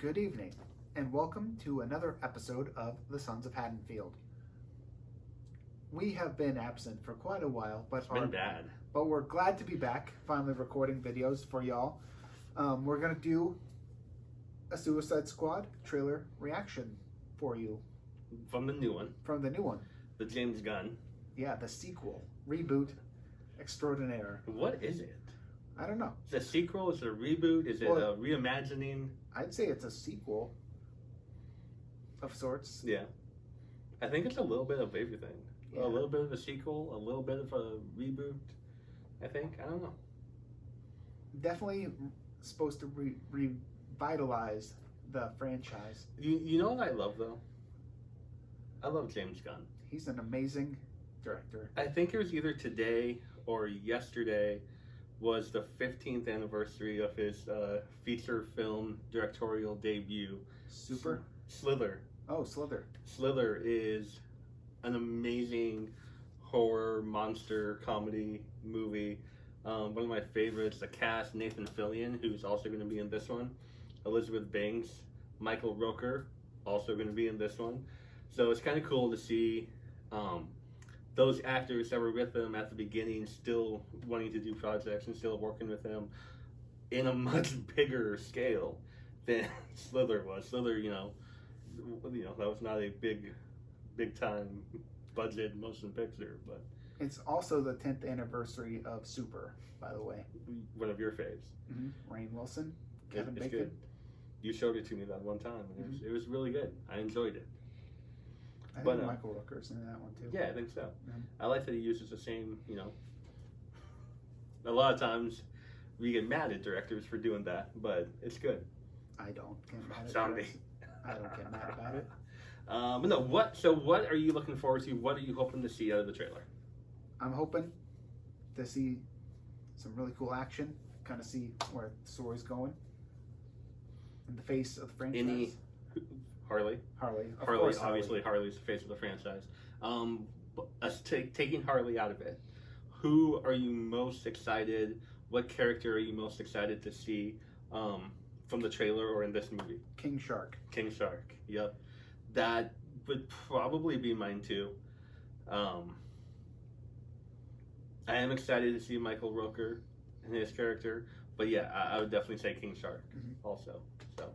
Good evening, and welcome to another episode of The Sons of Haddonfield. We have been absent for quite a while, but It's been bad. But we're glad to be back, finally recording videos for y'all. We're gonna do a Suicide Squad trailer reaction for you. From the new one. From the new one. The James Gunn. Yeah, the sequel. Reboot extraordinaire. What is it? I don't know. Is it a sequel? Is it a reboot? Is it a reimagining? I'd say it's a sequel of sorts. Yeah. I think it's a little bit of everything. Yeah. A little bit of a sequel, a little bit of a reboot, I think. I don't know. Definitely supposed to revitalize the franchise. You know what I love, though? I love James Gunn. He's an amazing director. I think it was either today or yesterday was the 15th anniversary of his feature film directorial debut. Slither. Oh, Slither. Slither is an amazing horror monster comedy movie. One of my favorites. The cast: Nathan Fillion, who's also going to be in this one, Elizabeth Banks, Michael Rooker, also going to be in this one. So it's kind of cool to see those actors that were with him at the beginning still wanting to do projects and still working with him in a much bigger scale than Slither was. Slither, you know, that was not a big time budget motion picture, but it's also the 10th anniversary of Super, by the way. One of your faves. Mm-hmm. Rainn Wilson, Kevin It's Bacon. good. You showed it to me that one time, and it was really good. I enjoyed it. I think Michael Rooker's in that one too. Yeah, I think so. Yeah. I like that he uses the same, a lot of times we get mad at directors for doing that, but it's good. I don't get mad at Zombie. it. I don't get mad about it. But no, what are you looking forward to? What are you hoping to see out of the trailer? I'm hoping to see some really cool action, kind of see where the story's going. In the face of the franchise. Harley, of course, obviously Harley's the face of the franchise. Us taking Harley out of it, who are you most excited? What character are you most excited to see from the trailer or in this movie? King Shark. King Shark. Yep, that would probably be mine too. I am excited to see Michael Rooker and his character, but yeah, I would definitely say King Shark also. So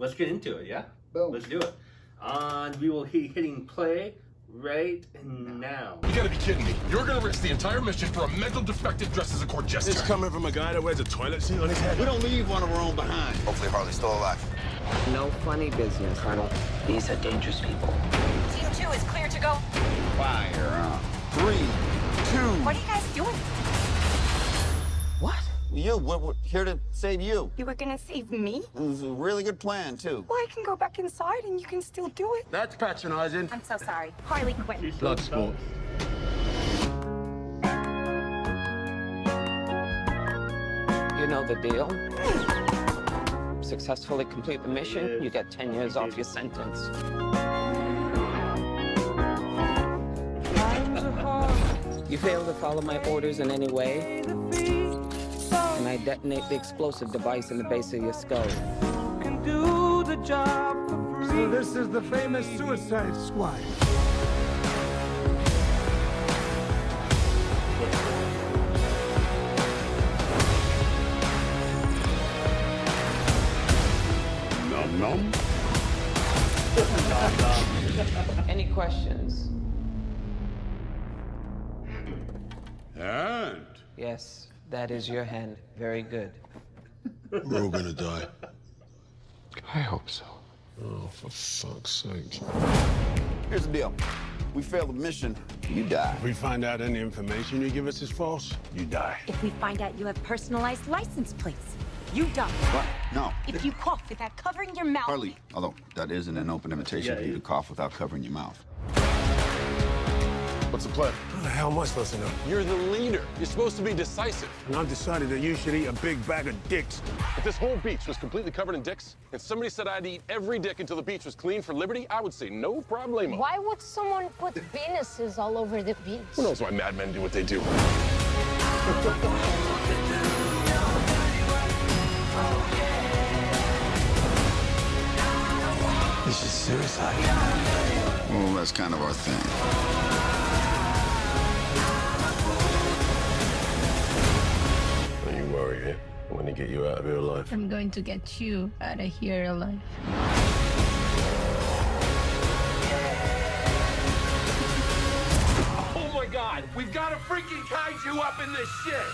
let's get into it. Yeah. Boom. Let's do it. And we will be hitting play right now. You gotta be kidding me. You're gonna risk the entire mission for a mental defective dressed as a court jester. It's coming from a guy that wears a toilet seat on his head. We don't leave one of our own behind. Hopefully Harley's still alive. No funny business, Colonel. These are dangerous people. Team 2 is clear to go. Fire on. 3, 2. What are you guys doing? What? We're here to save you. You were gonna save me? It was a really good plan, too. Well, I can go back inside and you can still do it. That's patronizing. I'm so sorry. Harley Quinn. Bloodsport. You know the deal. Successfully complete the mission, you get 10 years off your sentence. You fail to follow my orders in any way, and I detonate the explosive device in the base of your skull. So this is the famous Suicide Squad. Num num. Any questions? And Yes, that is your hand. Very good. We're all gonna die. I hope so. Oh, for fuck's sake. Here's the deal. We fail the mission, you die. If we find out any information you give us is false, you die. If we find out you have personalized license plates, you die. What? No. If you cough without covering your mouth. Harley, although that isn't an open invitation for you to cough without covering your mouth. what's the plan? How the hell am I supposed to know? You're the leader. You're supposed to be decisive. And I've decided that you should eat a big bag of dicks. If this whole beach was completely covered in dicks, and somebody said I'd eat every dick until the beach was clean for liberty, I would say no problemo. Why would someone put penises all over the beach? Who knows why madmen do what they do? suicide. Well, that's kind of our thing. Don't you worry, eh? I'm gonna get you out of here alive. I'm going to get you out of here alive. Oh my God! We've got a freaking kaiju up in this shit!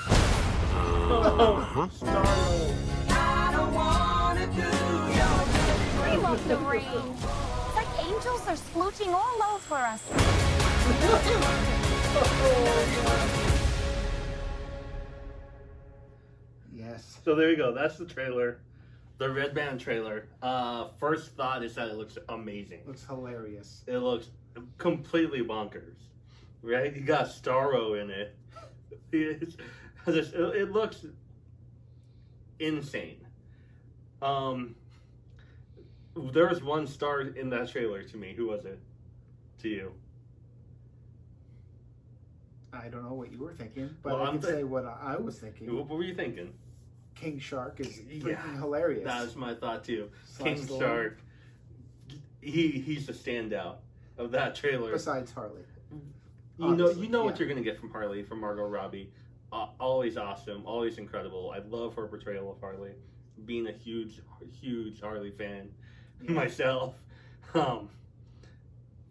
We love the rain. It's like angels are splooching all over us. Yes. So there you go. That's the trailer, the Red Band trailer. First thought is that it looks amazing. Looks hilarious. It looks completely bonkers, right? You got Starro in it. It looks insane. There was one star in that trailer to me. Who was it? To you? I don't know what you were thinking, but Well, I I'm can say what I was thinking. What were you thinking? King Shark is freaking Yeah, hilarious. That was my thought too. Slash King Stallone. Shark. He's the standout of that trailer. Besides Harley. You know Obviously, what yeah. you're gonna get from Harley, from Margot Robbie. Always awesome, always incredible. I love her portrayal of Harley. Being a huge Harley fan Yeah. myself.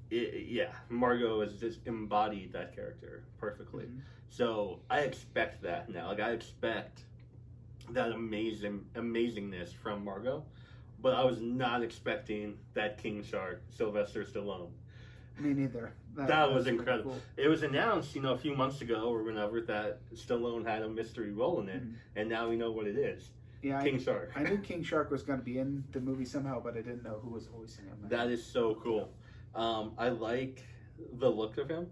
Yeah, Margot has just embodied that character perfectly. Mhm. So I expect that now. Like I expect that amazingness from Margot, but I was not expecting that King Shark, Sylvester Stallone. Me neither. That was pretty incredible. cool. It was announced, a few months ago or whenever that Stallone had a mystery role in it, Mhm. and now we know what it is. Yeah, King Shark. I knew King Shark was going to be in the movie somehow, but I didn't know who was voicing him. That is so cool. I like the look of him.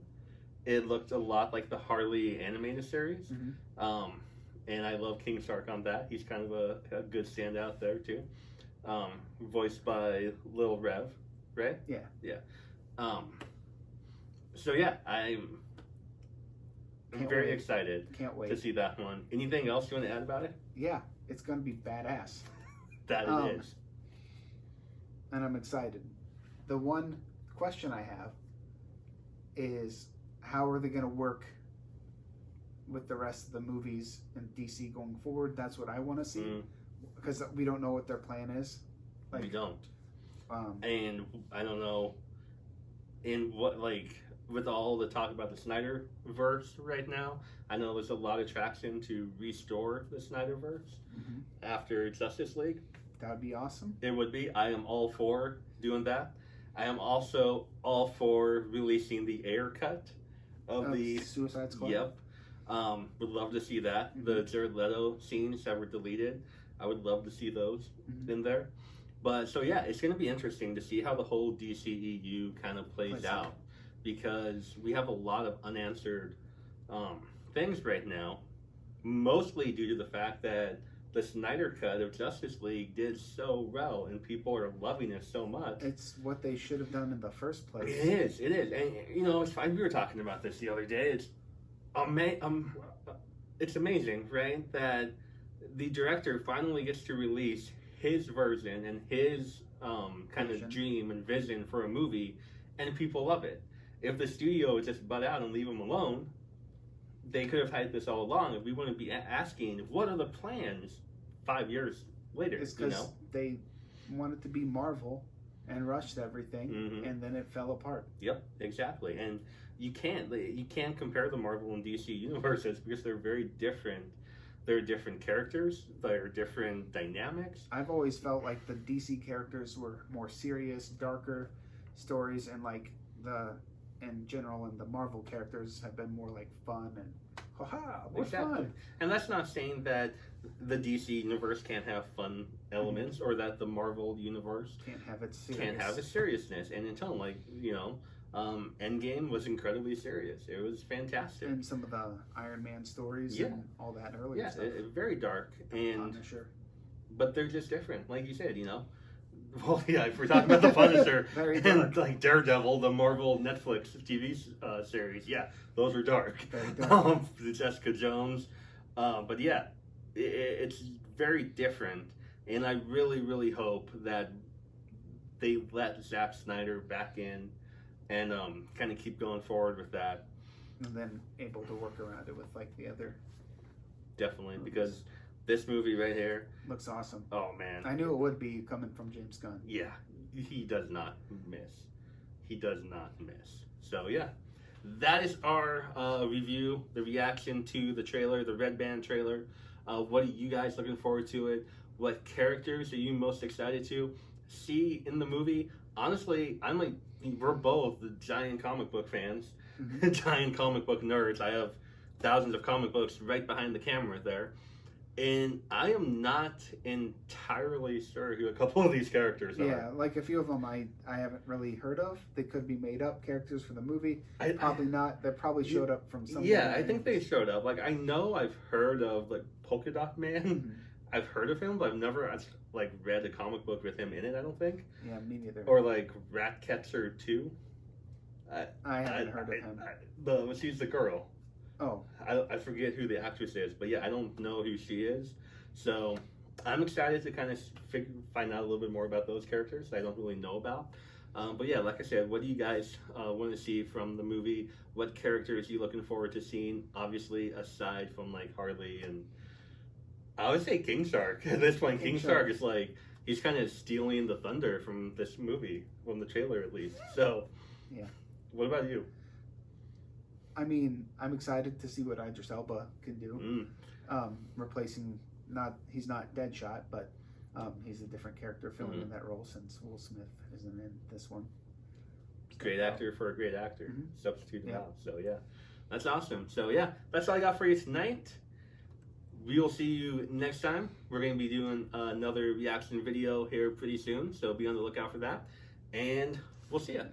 It looked a lot like the Harley animated series. Mhm. And I love King Shark on that. He's kind of a good standout there too. Voiced by Lil Rev, right? Yeah. Yeah. So yeah, I'm Can't very wait. excited Can't to wait. see that one. Anything else you want to add about it? Yeah, it's going to be badass. That Um, it is. And I'm excited. The one question I have is how are they going to work with the rest of the movies in DC going forward? That's what I want to see. Mm, Because we don't know what their plan is. we don't. Um, And I don't know in what, with all the talk about the Snyderverse right now, I know there's a lot of traction to restore the Snyderverse mhm. after Justice League. That would be awesome. It would be. I am all for doing that. I am also all for releasing the air cut of the Suicide Squad. Yep. Would love to see that. The Jared Leto scenes that were deleted, I would love to see those Mhm. in there. But so yeah, it's going to be interesting to see how the whole DCEU kind of plays Plays out out. because we have a lot of unanswered things right now, mostly due to the fact that the Snyder Cut of Justice League did so well and people are loving it so much. It's what they should have done in the first place. It is, and it's fine. We were talking about this the other day. It's amazing, right? That the director finally gets to release his version and his kind Vision. of dream and vision for a movie, and people love it. If the studio would just butt out and leave him alone, they could have had this all along. If we wouldn't be asking, what are the plans 5 years later? It's because they wanted to be Marvel and rushed everything, Mhm. and then it fell apart. Yep, exactly. And you can't compare the Marvel and DC universes because they're very different. They're different characters. They're different dynamics. I've always felt like the DC characters were more serious, darker stories, and in general, and the Marvel characters have been more like fun and haha, more fun. And that's not saying that the DC universe can't have fun elements or that the Marvel universe Can't have it serious. can't have a seriousness. And in tone, Endgame was incredibly serious. It was fantastic. And some of the Iron Man stories Yeah. and all that earlier Yeah, stuff. very dark. And Punisher. but they're just different, like you said. Well, yeah, if we're talking about the Punisher Very and dark. like Daredevil, the Marvel Netflix TV series, yeah, those are dark. Very dark. The Jessica Jones, but yeah, it's very different, and I really, really hope that they let Zack Snyder back in and kind of keep going forward with that. And then able to work around it with like the other. Definitely, because this movie right here, Looks awesome. oh man, I knew it would be coming from James Gunn. yeah, he does not miss. He does not miss. So yeah, that is our review, the reaction to the trailer, the Red Band trailer. What are you guys looking forward to it? What characters are you most excited to see in the movie? Honestly, we're both the giant comic book fans, giant comic book nerds. I have thousands of comic books right behind the camera there. And I am not entirely sure who a couple of these characters are. Yeah, like a few of them I haven't really heard of. They could be made up characters for the movie. I- Probably not. They probably showed up from somewhere. Yeah, I think they showed up. Like, I know I've heard of, like, Polka Dot Man. I've heard of him, but I've never, like, read a comic book with him in it, I don't think. Yeah, me neither. Or, like, Ratcatcher 2. I haven't heard of him. She's the girl. Oh, I forget who the actress is, but yeah, I don't know who she is. So I'm excited to kind of find out a little bit more about those characters I don't really know about. But yeah, like I said, what do you guys want to see from the movie? What characters are you looking forward to seeing? Obviously, aside from like Harley and I would say King Shark. At this point, King Shark is like, he's kind of stealing the thunder from this movie, from the trailer at least. So yeah. What about you? I mean, I'm excited to see what Idris Elba can do. Replacing, he's not Deadshot, but he's a different character filling in that role since Will Smith isn't in this one. Great actor for a great actor. Substitute him Yeah. out. So yeah, that's awesome. So yeah, that's all I got for you tonight. We will see you next time. We're going to be doing another reaction video here pretty soon, so be on the lookout for that. And we'll see you.